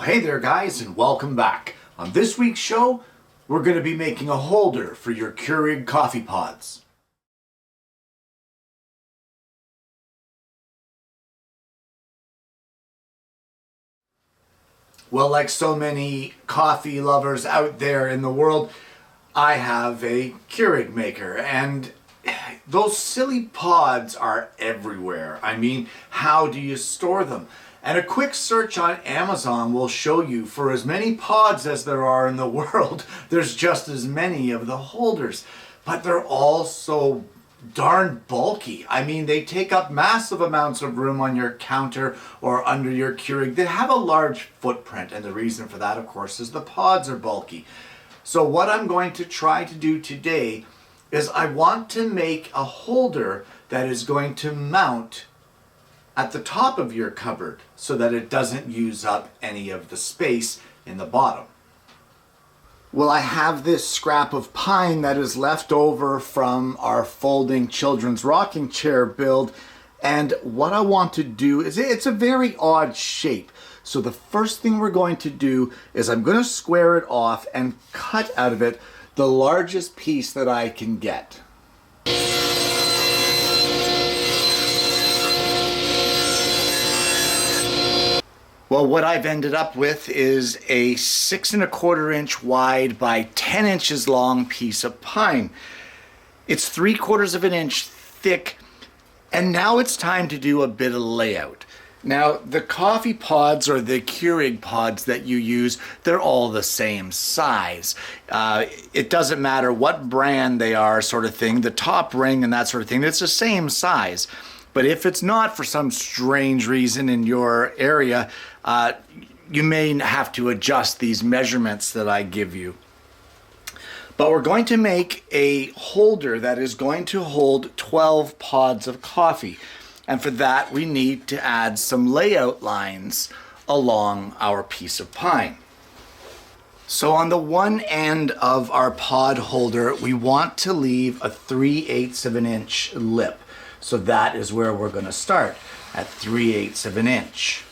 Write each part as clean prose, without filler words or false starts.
Hey there guys, and welcome back. On this week's show, we're going to be making a holder for your Keurig coffee pods. Well, like so many coffee lovers out there in the world, I have a Keurig maker, and those silly pods are everywhere. I mean, how do you store them? And a quick search on Amazon will show you for as many pods as there are in the world, there's just as many of the holders. But they're all so darn bulky. I mean, they take up massive amounts of room on your counter or under your Keurig. They have a large footprint, and the reason for that, of course, is the pods are bulky. So what I'm going to try to do today is I want to make a holder that is going to mount at the top of your cupboard so that it doesn't use up any of the space in the bottom. Well, I have this scrap of pine that is left over from our folding children's rocking chair build, and what I want to do is, it's a very odd shape. So the first thing we're going to do is I'm going to square it off and cut out of it the largest piece that I can get. Well, what I've ended up with is a 6 1/4 inch wide by 10 inches long piece of pine. It's 3/4 of an inch thick, and now it's time to do a bit of layout. Now, the coffee pods or the Keurig pods that you use, they're all the same size. It doesn't matter what brand they are, sort of thing. The top ring and that sort of thing, it's the same size. But if it's not for some strange reason in your area, you may have to adjust these measurements that I give you. But we're going to make a holder that is going to hold 12 pods of coffee. And for that, we need to add some layout lines along our piece of pine. So on the one end of our pod holder, we want to leave a 3/8 of an inch lip. So that is where we're going to start, at 3/8 of an inch.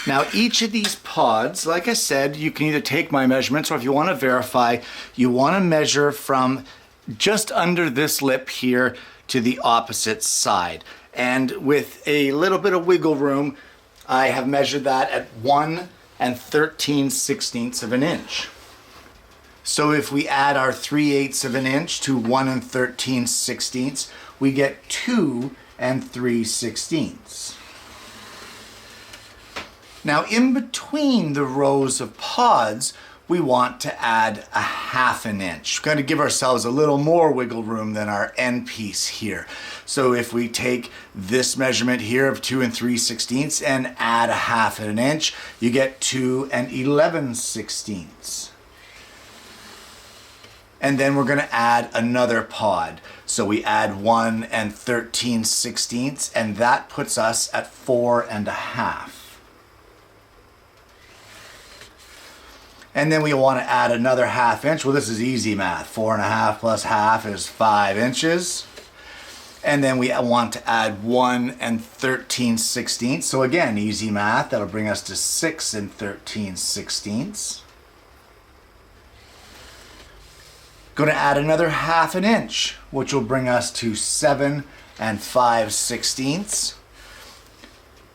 Now each of these pods, like I said, you can either take my measurements, or if you want to verify, you want to measure from just under this lip here to the opposite side. And with a little bit of wiggle room, I have measured that at 1 13/16 of an inch. So if we add our 3/8 of an inch to 1 13/16, we get 2 3/16. Now in between the rows of pods, we want to add a 1/2 inch. We're going to give ourselves a little more wiggle room than our end piece here. So if we take this measurement here of 2 3/16 and add a 1/2 inch, you get 2 11/16. And then we're going to add another pod. So we add 1 13/16, and that puts us at 4 1/2. And then we want to add another 1/2 inch. Well, this is easy math. 4 1/2 plus 1/2 is 5 inches. And then we want to add 1 13/16. So again, easy math. That'll bring us to 6 13/16. Going to add another 1/2 inch, which will bring us to 7 5/16.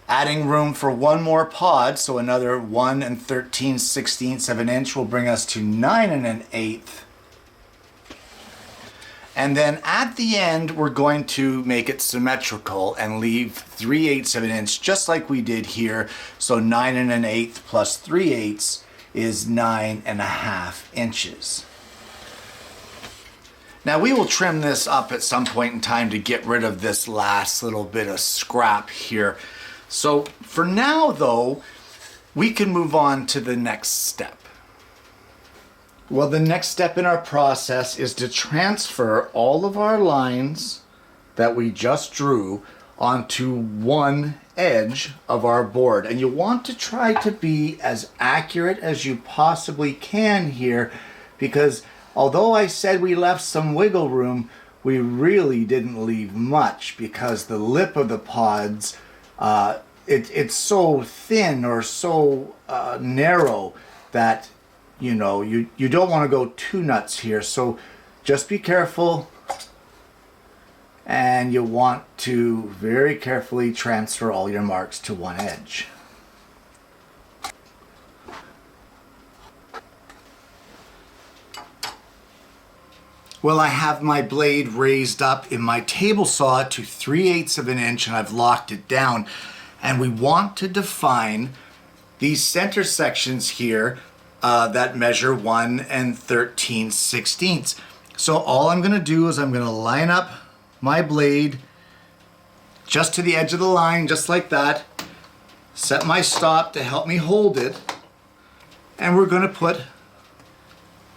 Adding room for one more pod, so another 1 13/16 of an inch will bring us to 9 1/8. And then at the end, we're going to make it symmetrical and leave 3/8 of an inch, just like we did here. So 9 1/8 plus 3/8 is 9 1/2 inches. Now we will trim this up at some point in time to get rid of this last little bit of scrap here. So for now though, we can move on to the next step. Well, the next step in our process is to transfer all of our lines that we just drew onto one edge of our board. And you want to try to be as accurate as you possibly can here, because although I said we left some wiggle room, we really didn't leave much, because the lip of the pods it's so thin or so narrow that, you know, you don't want to go too nuts here. So just be careful, and you want to very carefully transfer all your marks to one edge. Well, I have my blade raised up in my table saw to 3/8 of an inch, and I've locked it down. And we want to define these center sections here that measure 1 13/16. So all I'm going to do is I'm going to line up my blade just to the edge of the line, just like that. Set my stop to help me hold it. And we're going to put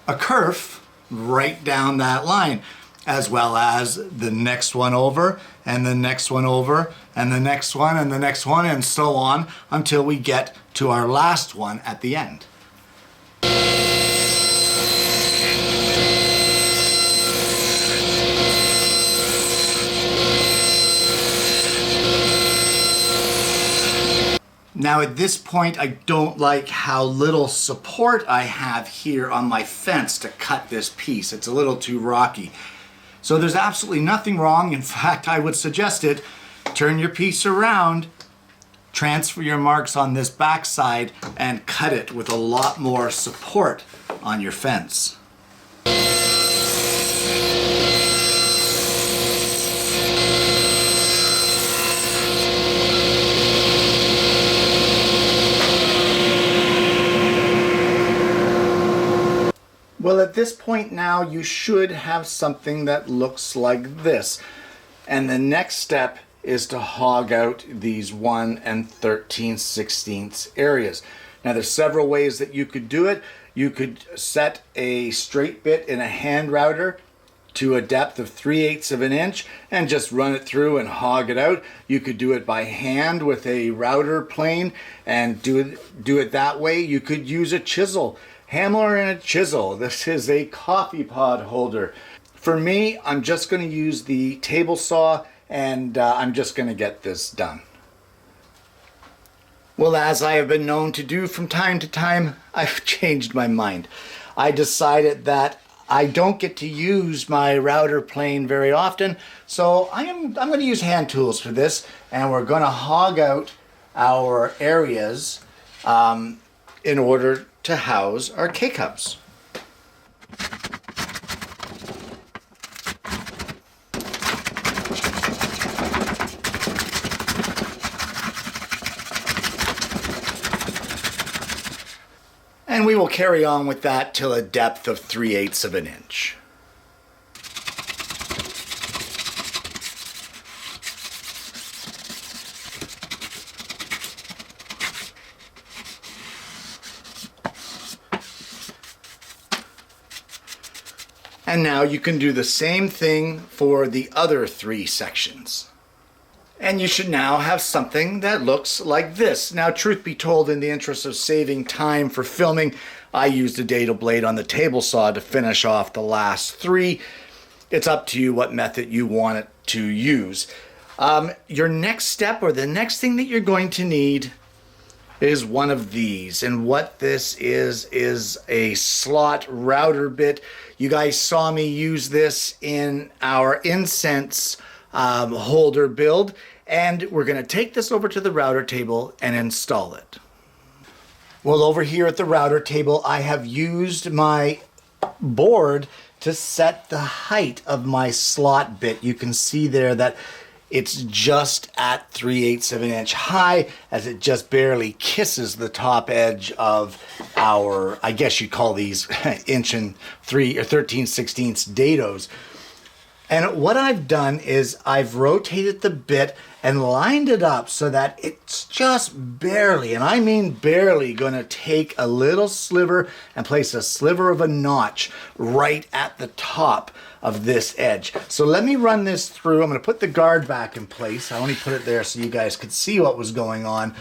a kerf right down that line, as well as the next one over, and the next one over, and the next one, and the next one, and so on until we get to our last one at the end. Now at this point, I don't like how little support I have here on my fence to cut this piece. It's a little too rocky. So there's absolutely nothing wrong. In fact, I would suggest it. Turn your piece around, transfer your marks on this backside, and cut it with a lot more support on your fence. Well, at this point now, you should have something that looks like this. And the next step is to hog out these 1 13/16 areas. Now, there's several ways that you could do it. You could set a straight bit in a hand router to a depth of 3/8 of an inch and just run it through and hog it out. You could do it by hand with a router plane and do it that way. You could use a chisel. Hammer and a chisel. This is a coffee pod holder. For me, I'm just going to use the table saw, and I'm just going to get this done. Well, as I have been known to do from time to time, I've changed my mind. I decided that I don't get to use my router plane very often, so I'm going to use hand tools for this, and we're going to hog out our areas in order to house our K-cups. And we will carry on with that till a depth of 3/8 of an inch. And now you can do the same thing for the other 3 sections. And you should now have something that looks like this. Now, truth be told, in the interest of saving time for filming, I used a dado blade on the table saw to finish off the last 3. It's up to you what method you want it to use. Your next step, or the next thing that you're going to need, is one of these. And what this is a slot router bit. You guys saw me use this in our incense holder build, and we're going to take this over to the router table and install it. Well, over here at the router table, I have used my board to set the height of my slot bit. You can see there that it's just at 3/8 of an inch high, as it just barely kisses the top edge of our, I guess you'd call these inch and 3 or 13/16 dados. And what I've done is I've rotated the bit and lined it up so that it's just barely, and I mean barely, going to take a little sliver and place a sliver of a notch right at the top of this edge. So let me run this through. I'm going to put the guard back in place. I only put it there so you guys could see what was going on.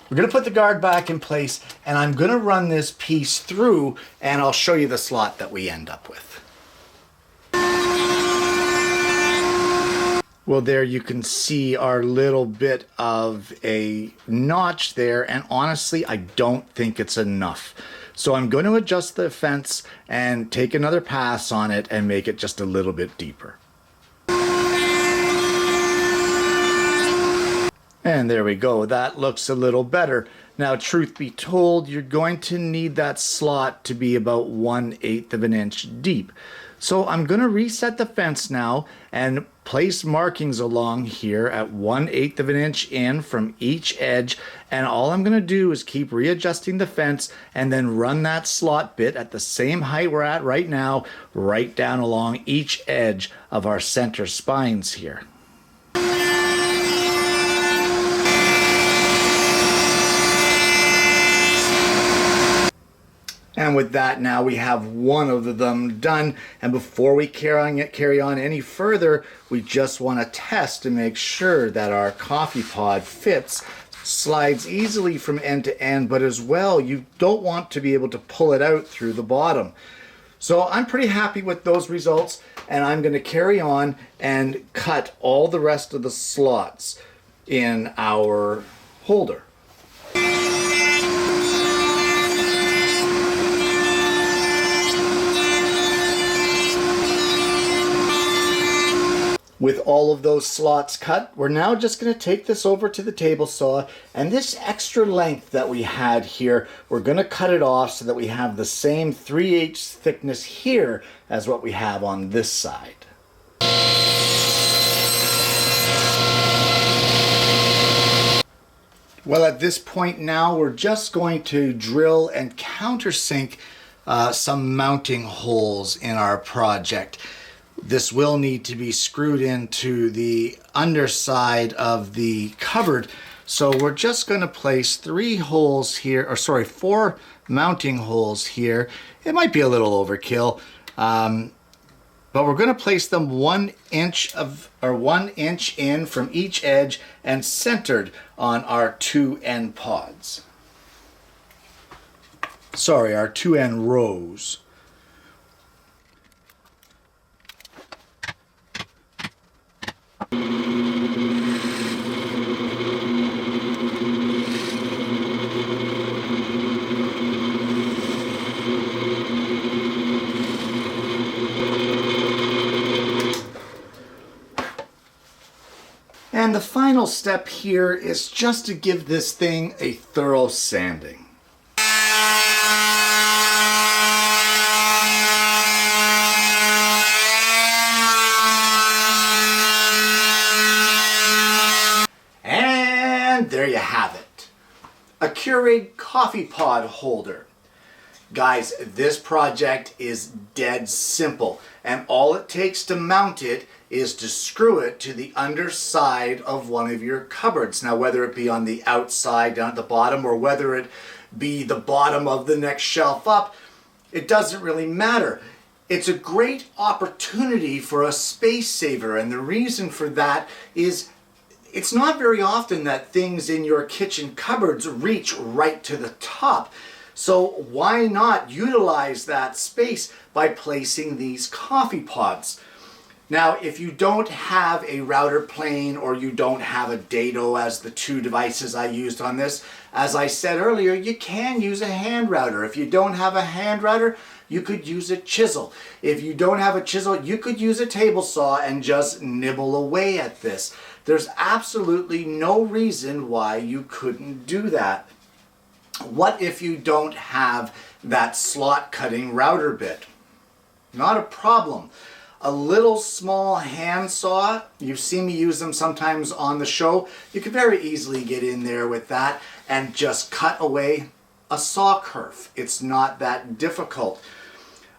We're going to put the guard back in place, and I'm going to run this piece through, and I'll show you the slot that we end up with. Well, there you can see our little bit of a notch there, and honestly, I don't think it's enough. So I'm going to adjust the fence and take another pass on it and make it just a little bit deeper. And there we go, that looks a little better. Now, truth be told, you're going to need that slot to be about 1/8 of an inch deep. So I'm going to reset the fence now and place markings along here at 1/8 of an inch in from each edge. And all I'm going to do is keep readjusting the fence and then run that slot bit at the same height we're at right now, right down along each edge of our center spines here. And with that, now we have one of them done. And before we carry on any further, we just want to test to make sure that our coffee pod fits, slides easily from end to end, but as well, you don't want to be able to pull it out through the bottom. So I'm pretty happy with those results, and I'm going to carry on and cut all the rest of the slots in our holder. With all of those slots cut, we're now just going to take this over to the table saw, and this extra length that we had here, we're going to cut it off so that we have the same 3/8 thickness here as what we have on this side. Well, at this point now, we're just going to drill and countersink some mounting holes in our project. This will need to be screwed into the underside of the cupboard. So we're just going to place 4 mounting holes here. It might be a little overkill, but we're going to place them 1 inch in from each edge and centered on our 2 end pods. Sorry, our 2 end rows. And the final step here is just to give this thing a thorough sanding. And there you have it. A Keurig coffee pod holder. Guys, this project is dead simple, and all it takes to mount it is to screw it to the underside of one of your cupboards. Now, whether it be on the outside down at the bottom or whether it be the bottom of the next shelf up, it doesn't really matter. It's a great opportunity for a space saver, and the reason for that is it's not very often that things in your kitchen cupboards reach right to the top. So why not utilize that space by placing these coffee pods? Now, if you don't have a router plane or you don't have a dado as the 2 devices I used on this, as I said earlier, you can use a hand router. If you don't have a hand router, you could use a chisel. If you don't have a chisel, you could use a table saw and just nibble away at this. There's absolutely no reason why you couldn't do that. What if you don't have that slot cutting router bit? Not a problem. A little small hand saw, you've seen me use them sometimes on the show, you can very easily get in there with that and just cut away a saw curve. It's not that difficult.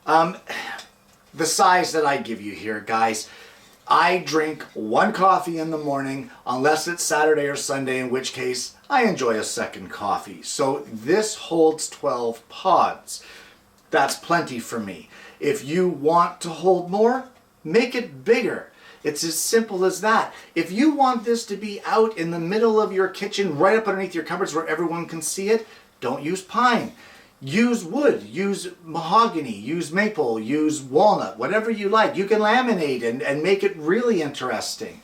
The size that I give you here, guys, I drink 1 coffee in the morning, unless it's Saturday or Sunday, in which case I enjoy a second coffee. So this holds 12 pods. That's plenty for me. If you want to hold more, make it bigger. It's as simple as that. If you want this to be out in the middle of your kitchen, right up underneath your cupboards where everyone can see it, don't use pine. Use wood, use mahogany, use maple, use walnut, whatever you like. You can laminate and make it really interesting.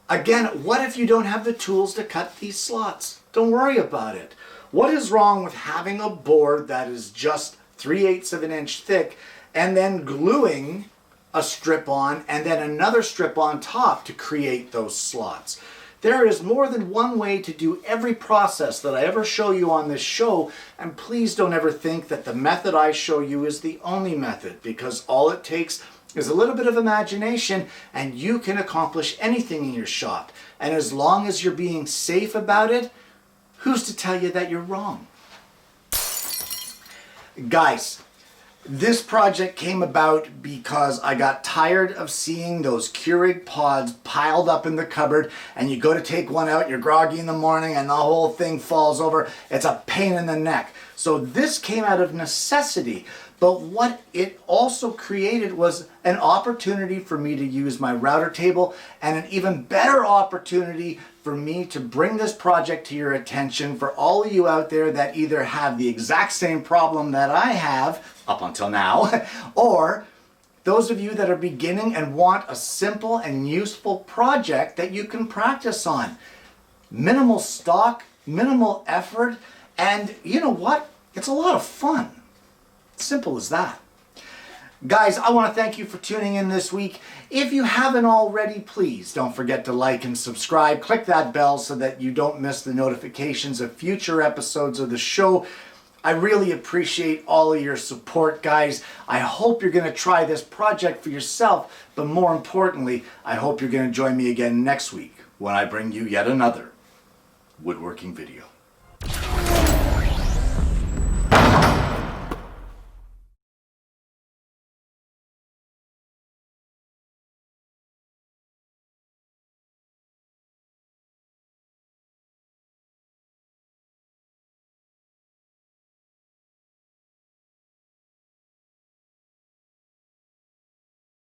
Again, what if you don't have the tools to cut these slots? Don't worry about it. What is wrong with having a board that is just 3/8 of an inch thick and then gluing a strip on and then another strip on top to create those slots? There is more than one way to do every process that I ever show you on this show, and please don't ever think that the method I show you is the only method, because all it takes is a little bit of imagination and you can accomplish anything in your shop. And as long as you're being safe about it, who's to tell you that you're wrong? Guys, this project came about because I got tired of seeing those Keurig pods piled up in the cupboard, and you go to take one out, you're groggy in the morning and the whole thing falls over. It's a pain in the neck. So this came out of necessity, but what it also created was an opportunity for me to use my router table, and an even better opportunity for me to bring this project to your attention for all of you out there that either have the exact same problem that I have up until now, or those of you that are beginning and want a simple and useful project that you can practice on. Minimal stock, minimal effort, and you know what? It's a lot of fun. Simple as that. Guys, I want to thank you for tuning in this week. If you haven't already, please don't forget to like and subscribe. Click that bell so that you don't miss the notifications of future episodes of the show. I really appreciate all of your support, guys. I hope you're going to try this project for yourself, but more importantly, I hope you're going to join me again next week when I bring you yet another woodworking video.